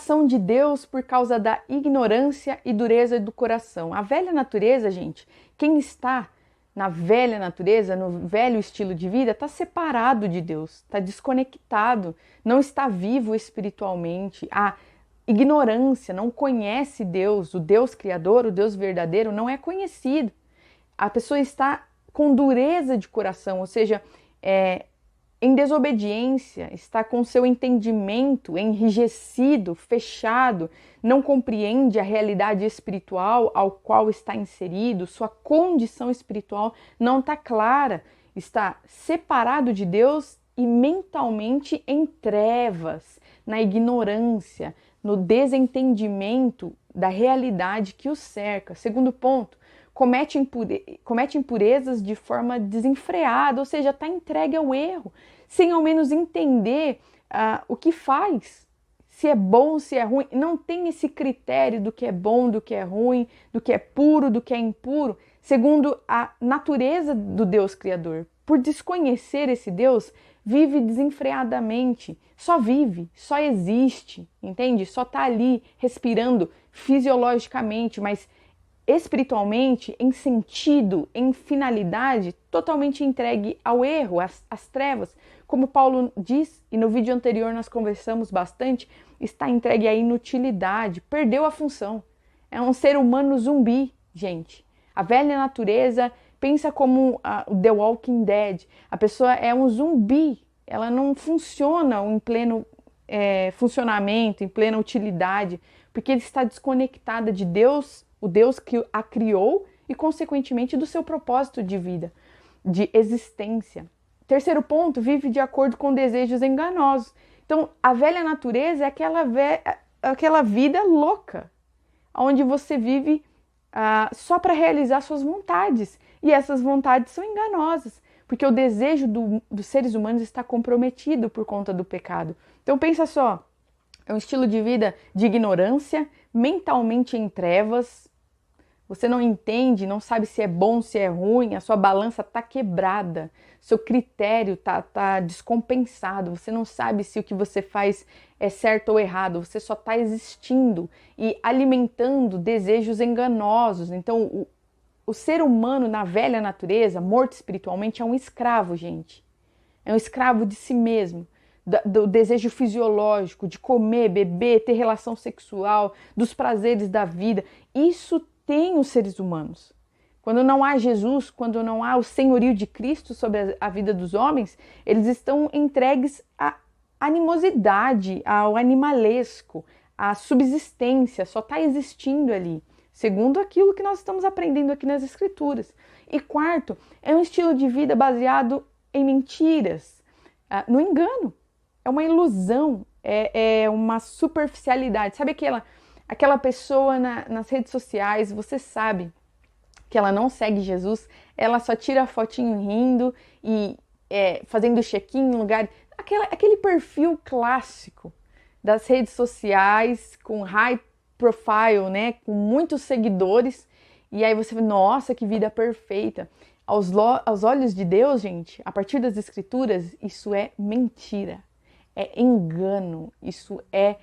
separação de Deus por causa da ignorância e dureza do coração. A velha natureza, gente, quem está na velha natureza, no velho estilo de vida, está separado de Deus, está desconectado, não está vivo espiritualmente. A ignorância, não conhece Deus, o Deus criador, o Deus verdadeiro, não é conhecido. A pessoa está com dureza de coração, ou seja, em desobediência, está com seu entendimento enrijecido, fechado, não compreende a realidade espiritual ao qual está inserido, sua condição espiritual não está clara, está separado de Deus e mentalmente em trevas, na ignorância, no desentendimento da realidade que o cerca. Segundo ponto, comete impurezas de forma desenfreada, ou seja, está entregue ao erro, sem ao menos entender o que faz, se é bom, se é ruim. Não tem esse critério do que é bom, do que é ruim, do que é puro, do que é impuro, segundo a natureza do Deus Criador. Por desconhecer esse Deus, vive desenfreadamente, só vive, só existe, entende? Só está ali respirando fisiologicamente, mas espiritualmente, em sentido, em finalidade, totalmente entregue ao erro, às trevas. Como Paulo diz, e no vídeo anterior nós conversamos bastante, está entregue à inutilidade, perdeu a função. É um ser humano zumbi, gente. A velha natureza pensa como The Walking Dead. A pessoa é um zumbi, ela não funciona em pleno funcionamento, em plena utilidade, porque ele está desconectada de Deus, o Deus que a criou e, consequentemente, do seu propósito de vida, de existência. Terceiro ponto, vive de acordo com desejos enganosos. Então, a velha natureza é aquela vida louca, onde você vive só para realizar suas vontades. E essas vontades são enganosas, porque o desejo dos seres humanos está comprometido por conta do pecado. Então, pensa só, é um estilo de vida de ignorância, mentalmente em trevas. Você não entende, não sabe se é bom, se é ruim, a sua balança está quebrada, seu critério está descompensado, você não sabe se o que você faz é certo ou errado, você só está existindo e alimentando desejos enganosos. Então, o ser humano na velha natureza, morto espiritualmente, é um escravo, gente. É um escravo de si mesmo, do desejo fisiológico, de comer, beber, ter relação sexual, dos prazeres da vida. Isso tem os seres humanos. Quando não há Jesus, quando não há o senhorio de Cristo sobre a vida dos homens, eles estão entregues à animosidade, ao animalesco, à subsistência, só está existindo ali, segundo aquilo que nós estamos aprendendo aqui nas Escrituras. E quarto, é um estilo de vida baseado em mentiras, no engano, é uma ilusão, é uma superficialidade. Sabe aquela pessoa nas redes sociais, você sabe que ela não segue Jesus, ela só tira a fotinho rindo e fazendo check-in em lugar... Aquele perfil clássico das redes sociais, com high profile, né, com muitos seguidores, e aí você vê, nossa, que vida perfeita. Aos olhos de Deus, gente, a partir das Escrituras, isso é mentira, é engano, isso é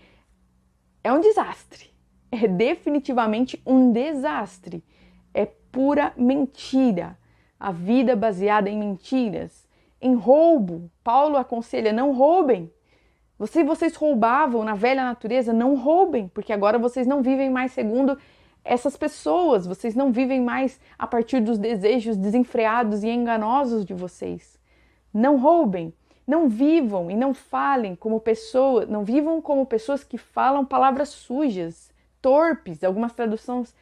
um desastre. É definitivamente um desastre. É pura mentira. A vida baseada em mentiras, em roubo. Paulo aconselha, não roubem. Se vocês roubavam na velha natureza, não roubem, porque agora vocês não vivem mais segundo essas pessoas, vocês não vivem mais a partir dos desejos desenfreados e enganosos de vocês. Não roubem. Não vivam e não falem como pessoas, não vivam como pessoas que falam palavras sujas, torpes. Algumas traduções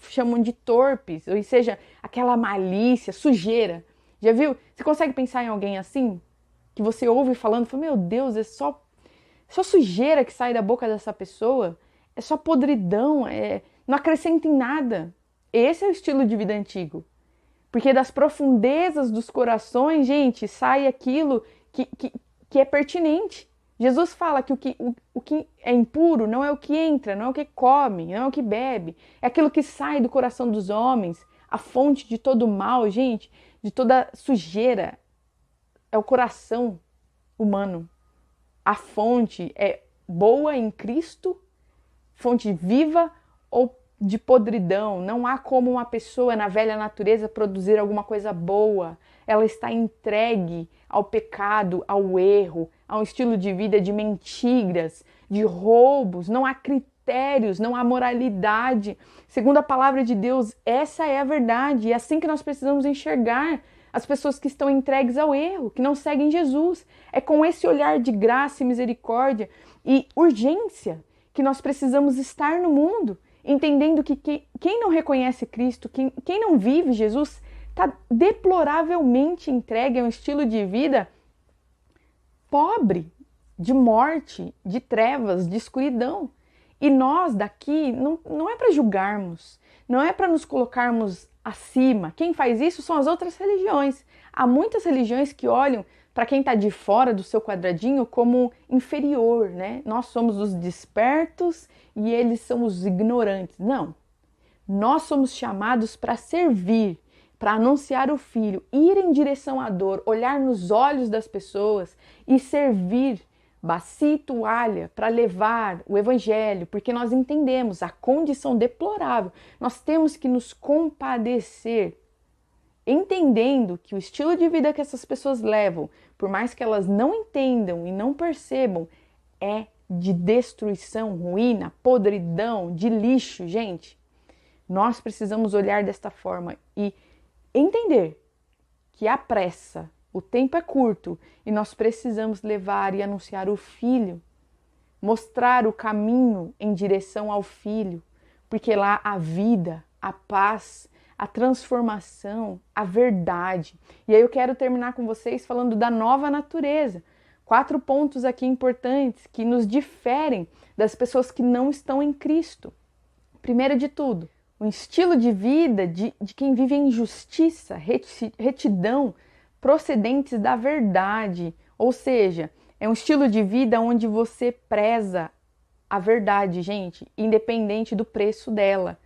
chamam de torpes, ou seja, aquela malícia, sujeira. Já viu? Você consegue pensar em alguém assim? Que você ouve falando, fala, meu Deus, é só sujeira que sai da boca dessa pessoa, é só podridão, não acrescenta em nada. Esse é o estilo de vida antigo. Porque das profundezas dos corações, gente, sai aquilo que é pertinente. Jesus fala que o que é impuro não é o que entra, não é o que come, não é o que bebe. É aquilo que sai do coração dos homens, a fonte de todo mal, gente, de toda sujeira. É o coração humano. A fonte é boa em Cristo, fonte viva ou de podridão. Não há como uma pessoa na velha natureza produzir alguma coisa boa. Ela está entregue ao pecado, ao erro, a um estilo de vida de mentiras, de roubos. Não há critérios, não há moralidade. Segundo a palavra de Deus, essa é a verdade. É assim que nós precisamos enxergar as pessoas que estão entregues ao erro, que não seguem Jesus. É com esse olhar de graça e misericórdia e urgência que nós precisamos estar no mundo, entendendo que quem não reconhece Cristo, quem não vive Jesus, está deploravelmente entregue a um estilo de vida pobre, de morte, de trevas, de escuridão. E nós daqui não é para julgarmos, não é para nos colocarmos acima. Quem faz isso são as outras religiões. Há muitas religiões que olham para quem está de fora do seu quadradinho como inferior, né? Nós somos os despertos e eles são os ignorantes. Não. Nós somos chamados para servir, para anunciar o Filho, ir em direção à dor, olhar nos olhos das pessoas e servir bacia e toalha para levar o Evangelho, porque nós entendemos a condição deplorável. Nós temos que nos compadecer, entendendo que o estilo de vida que essas pessoas levam, por mais que elas não entendam e não percebam, é de destruição, ruína, podridão, de lixo, gente. Nós precisamos olhar desta forma e entender que há pressa, o tempo é curto e nós precisamos levar e anunciar o Filho, mostrar o caminho em direção ao Filho, porque lá há vida, a paz, a transformação, a verdade. E aí eu quero terminar com vocês falando da nova natureza. 4 pontos aqui importantes que nos diferem das pessoas que não estão em Cristo. Primeiro de tudo, o estilo de vida de quem vive em justiça, retidão, procedentes da verdade. Ou seja, é um estilo de vida onde você preza a verdade, gente, independente do preço dela.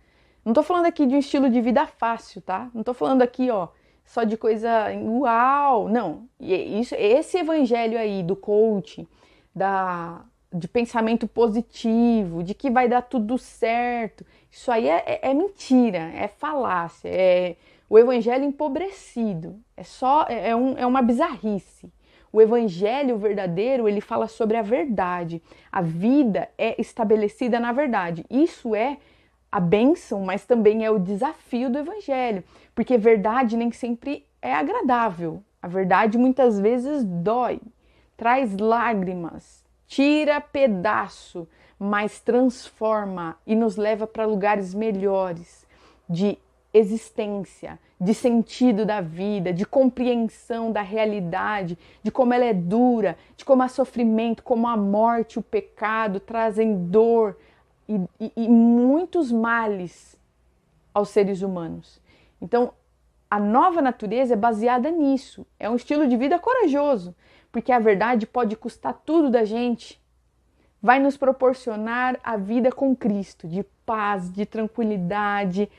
Não tô falando aqui de um estilo de vida fácil, tá? Não tô falando aqui, ó, só de coisa uau, não. Esse evangelho aí do coach, de pensamento positivo, de que vai dar tudo certo, isso aí é mentira, é falácia, é o evangelho empobrecido, é uma bizarrice. O evangelho verdadeiro, ele fala sobre a verdade. A vida é estabelecida na verdade. Isso é a bênção, mas também é o desafio do evangelho, porque verdade nem sempre é agradável. A verdade muitas vezes dói, traz lágrimas, tira pedaço, mas transforma e nos leva para lugares melhores de existência, de sentido da vida, de compreensão da realidade, de como ela é dura, de como há sofrimento, como a morte, o pecado trazem dor e muitos males aos seres humanos. Então, a nova natureza é baseada nisso. É um estilo de vida corajoso, porque a verdade pode custar tudo da gente. Vai nos proporcionar a vida com Cristo, de paz, de tranquilidade.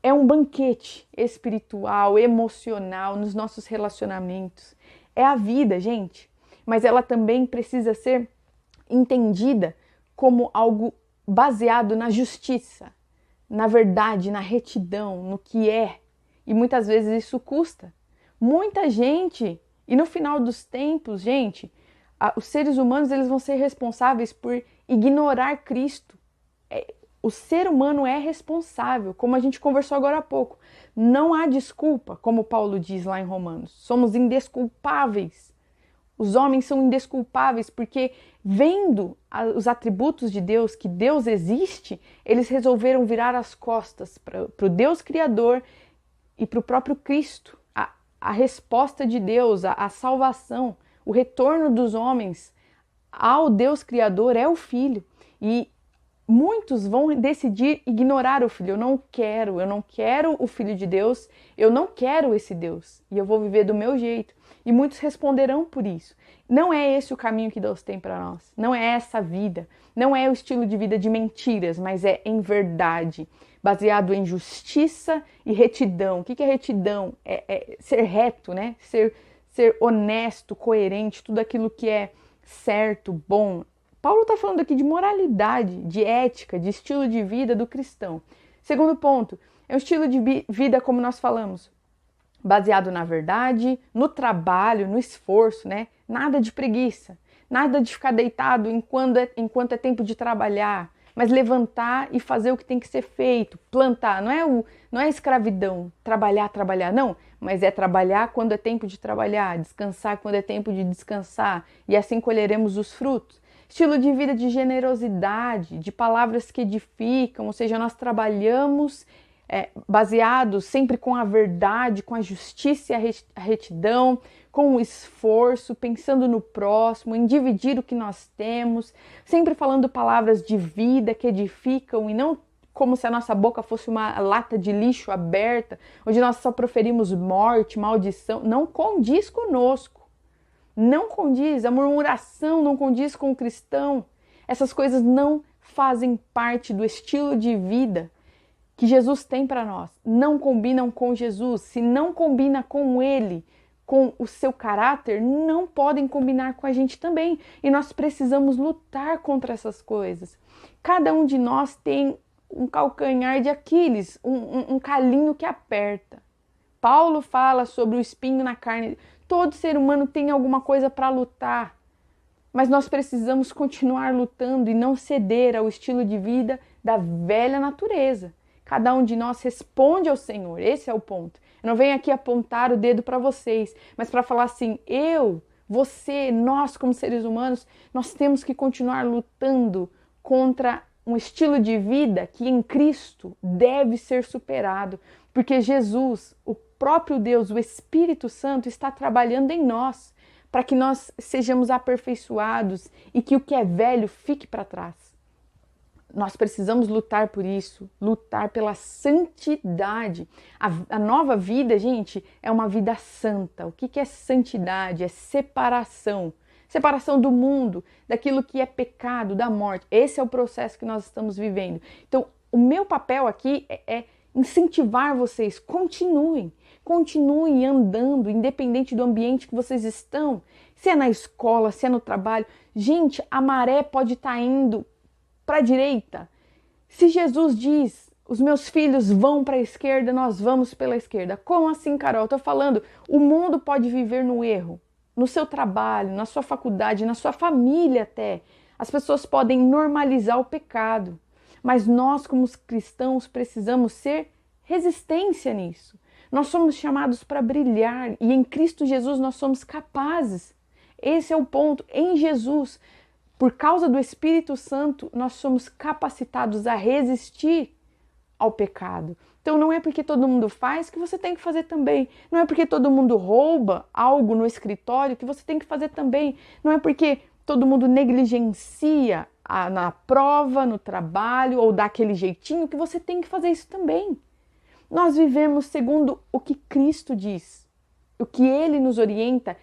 É um banquete espiritual, emocional nos nossos relacionamentos. É a vida, gente. Mas ela também precisa ser entendida como algo baseado na justiça, na verdade, na retidão, no que é. E muitas vezes isso custa. Muita gente, e no final dos tempos, gente, os seres humanos eles vão ser responsáveis por ignorar Cristo. O ser humano é responsável, como a gente conversou agora há pouco. Não há desculpa, como Paulo diz lá em Romanos. Somos indesculpáveis. Os homens são indesculpáveis porque, vendo os atributos de Deus, que Deus existe, eles resolveram virar as costas para o Deus Criador e para o próprio Cristo. A resposta de Deus, a salvação, o retorno dos homens ao Deus Criador é o Filho. E muitos vão decidir ignorar o Filho. Eu não quero o Filho de Deus, eu não quero esse Deus. E eu vou viver do meu jeito. E muitos responderão por isso. Não é esse o caminho que Deus tem para nós. Não é essa vida. Não é o estilo de vida de mentiras, mas é em verdade. Baseado em justiça e retidão. O que é retidão? É ser reto, né? Ser honesto, coerente, tudo aquilo que é certo, bom, Paulo está falando aqui de moralidade, de ética, de estilo de vida do cristão. Segundo ponto, é um estilo de vida, como nós falamos, baseado na verdade, no trabalho, no esforço, né? Nada de preguiça, nada de ficar deitado enquanto é tempo de trabalhar, mas levantar e fazer o que tem que ser feito, plantar. Não é escravidão, trabalhar, não, mas é trabalhar quando é tempo de trabalhar, descansar quando é tempo de descansar, e assim colheremos os frutos. Estilo de vida de generosidade, de palavras que edificam, ou seja, nós trabalhamos baseados sempre com a verdade, com a justiça e a retidão, com o esforço, pensando no próximo, em dividir o que nós temos, sempre falando palavras de vida que edificam e não como se a nossa boca fosse uma lata de lixo aberta, onde nós só proferimos morte, maldição. Não condiz conosco. Não condiz. A murmuração não condiz com o cristão. Essas coisas não fazem parte do estilo de vida que Jesus tem para nós. Não combinam com Jesus. Se não combina com Ele, com o seu caráter, não podem combinar com a gente também. E nós precisamos lutar contra essas coisas. Cada um de nós tem um calcanhar de Aquiles, um calinho que aperta. Paulo fala sobre o espinho na carne. Todo ser humano tem alguma coisa para lutar. Mas nós precisamos continuar lutando e não ceder ao estilo de vida da velha natureza. Cada um de nós responde ao Senhor, esse é o ponto. Eu não venho aqui apontar o dedo para vocês, mas para falar assim, você, nós como seres humanos, nós temos que continuar lutando contra um estilo de vida que em Cristo deve ser superado, porque Jesus, o próprio Deus, o Espírito Santo, está trabalhando em nós, para que nós sejamos aperfeiçoados e que o que é velho fique para trás. Nós precisamos lutar por isso, lutar pela santidade. A nova vida, gente, é uma vida santa. O que é santidade? É separação. Separação do mundo, daquilo que é pecado, da morte. Esse é o processo que nós estamos vivendo. Então, o meu papel aqui é incentivar vocês. Continuem andando, independente do ambiente que vocês estão. Se é na escola, se é no trabalho. Gente, a maré pode estar indo para a direita. Se Jesus diz, os meus filhos vão para a esquerda, nós vamos pela esquerda. Como assim, Carol? Estou falando, o mundo pode viver no erro. No seu trabalho, na sua faculdade, na sua família até. As pessoas podem normalizar o pecado. Mas nós, como cristãos, precisamos ser resistência nisso. Nós somos chamados para brilhar e em Cristo Jesus nós somos capazes. Esse é o ponto. Em Jesus, por causa do Espírito Santo, nós somos capacitados a resistir ao pecado. Então não é porque todo mundo faz que você tem que fazer também. Não é porque todo mundo rouba algo no escritório que você tem que fazer também. Não é porque todo mundo negligencia na prova, no trabalho ou dá aquele jeitinho que você tem que fazer isso também. Nós vivemos segundo o que Cristo diz, o que Ele nos orienta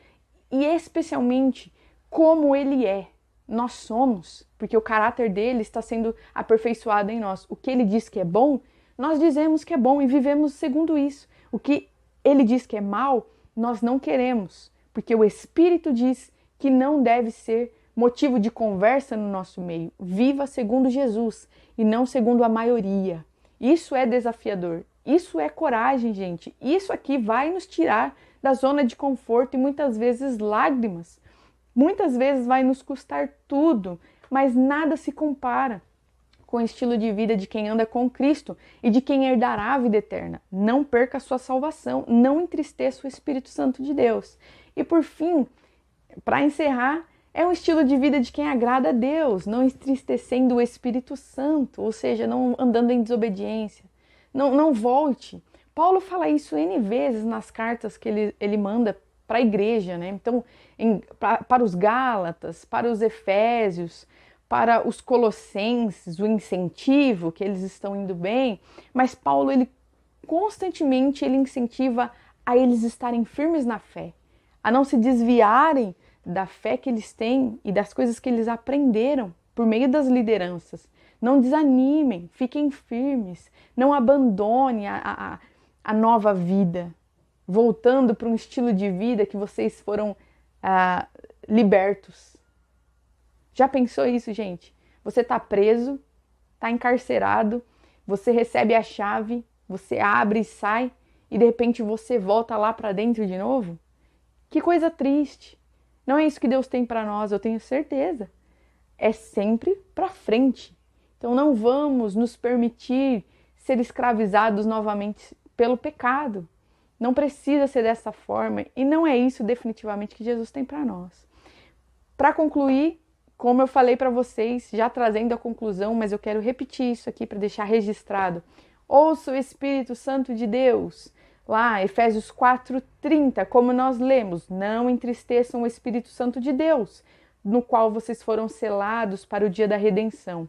e especialmente como Ele é. Nós somos, porque o caráter dele está sendo aperfeiçoado em nós. O que ele diz que é bom, nós dizemos que é bom e vivemos segundo isso. O que ele diz que é mal, nós não queremos, porque o Espírito diz que não deve ser motivo de conversa no nosso meio. Viva segundo Jesus e não segundo a maioria. Isso é desafiador. Isso é coragem, gente. Isso aqui vai nos tirar da zona de conforto e muitas vezes lágrimas. Muitas vezes vai nos custar tudo, mas nada se compara com o estilo de vida de quem anda com Cristo e de quem herdará a vida eterna. Não perca a sua salvação, não entristeça o Espírito Santo de Deus. E por fim, para encerrar, é um estilo de vida de quem agrada a Deus, não entristecendo o Espírito Santo, ou seja, não andando em desobediência. Não volte. Paulo fala isso N vezes nas cartas que ele manda para a igreja, né? Então, para os Gálatas, para os Efésios, para os Colossenses, o incentivo, que eles estão indo bem, mas Paulo, ele constantemente ele incentiva a eles estarem firmes na fé, a não se desviarem da fé que eles têm e das coisas que eles aprenderam por meio das lideranças. Não desanimem, fiquem firmes, não abandone a nova vida, voltando para um estilo de vida que vocês foram libertos. Já pensou isso, gente? Você está preso, está encarcerado, você recebe a chave, você abre e sai e de repente você volta lá para dentro de novo? Que coisa triste. Não é isso que Deus tem para nós, eu tenho certeza. É sempre para frente. Então não vamos nos permitir ser escravizados novamente pelo pecado. Não precisa ser dessa forma e não é isso definitivamente que Jesus tem para nós. Para concluir, como eu falei para vocês, já trazendo a conclusão, mas eu quero repetir isso aqui para deixar registrado. Ouça o Espírito Santo de Deus. Lá, Efésios 4:30, como nós lemos, não entristeçam o Espírito Santo de Deus, no qual vocês foram selados para o dia da redenção.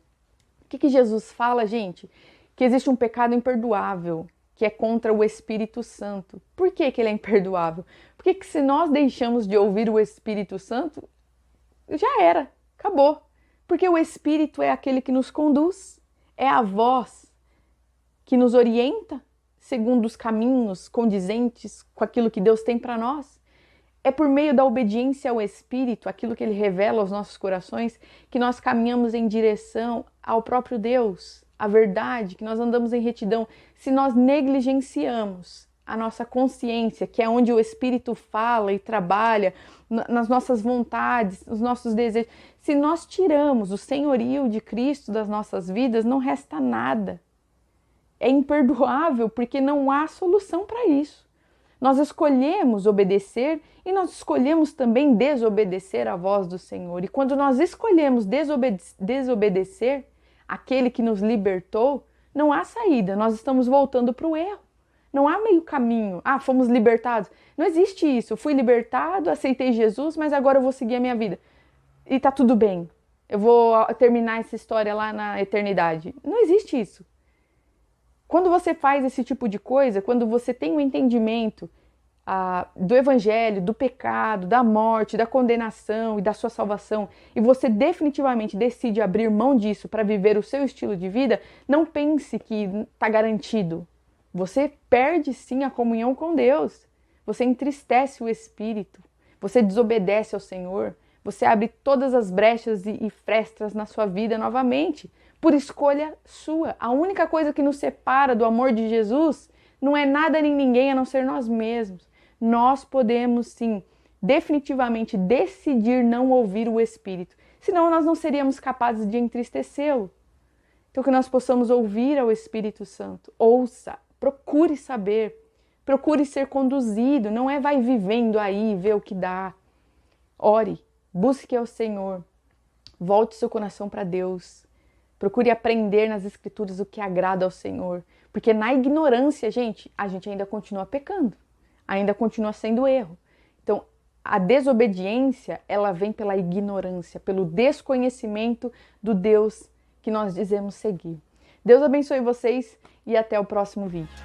O que Jesus fala, gente? Que existe um pecado imperdoável, que é contra o Espírito Santo. Por que ele é imperdoável? Porque que se nós deixamos de ouvir o Espírito Santo, já era, acabou. Porque o Espírito é aquele que nos conduz, é a voz que nos orienta segundo os caminhos condizentes com aquilo que Deus tem para nós. É por meio da obediência ao Espírito, aquilo que Ele revela aos nossos corações, que nós caminhamos em direção ao próprio Deus, a verdade, que nós andamos em retidão. Se nós negligenciamos a nossa consciência, que é onde o Espírito fala e trabalha, nas nossas vontades, nos nossos desejos, se nós tiramos o senhorio de Cristo das nossas vidas, não resta nada. É imperdoável porque não há solução para isso. Nós escolhemos obedecer e nós escolhemos também desobedecer à voz do Senhor. E quando nós escolhemos desobedecer aquele que nos libertou, não há saída, nós estamos voltando para o erro. Não há meio caminho. Ah, fomos libertados. Não existe isso. Eu fui libertado, aceitei Jesus, mas agora eu vou seguir a minha vida. E tá tudo bem. Eu vou terminar essa história lá na eternidade. Não existe isso. Quando você faz esse tipo de coisa, quando você tem um entendimento do evangelho, do pecado, da morte, da condenação e da sua salvação, e você definitivamente decide abrir mão disso para viver o seu estilo de vida, não pense que está garantido. Você perde sim a comunhão com Deus, você entristece o Espírito, você desobedece ao Senhor, você abre todas as brechas e frestas na sua vida novamente, por escolha sua. A única coisa que nos separa do amor de Jesus não é nada nem ninguém a não ser nós mesmos. Nós podemos sim, definitivamente decidir não ouvir o Espírito, senão nós não seríamos capazes de entristecê-lo. Então que nós possamos ouvir ao Espírito Santo. Ouça, procure saber, procure ser conduzido, não é vai vivendo aí, vê o que dá. Ore, busque ao Senhor, volte seu coração para Deus. Procure aprender nas Escrituras o que agrada ao Senhor. Porque na ignorância, a gente ainda continua pecando. Ainda continua sendo erro. Então, a desobediência, ela vem pela ignorância, pelo desconhecimento do Deus que nós dizemos seguir. Deus abençoe vocês e até o próximo vídeo.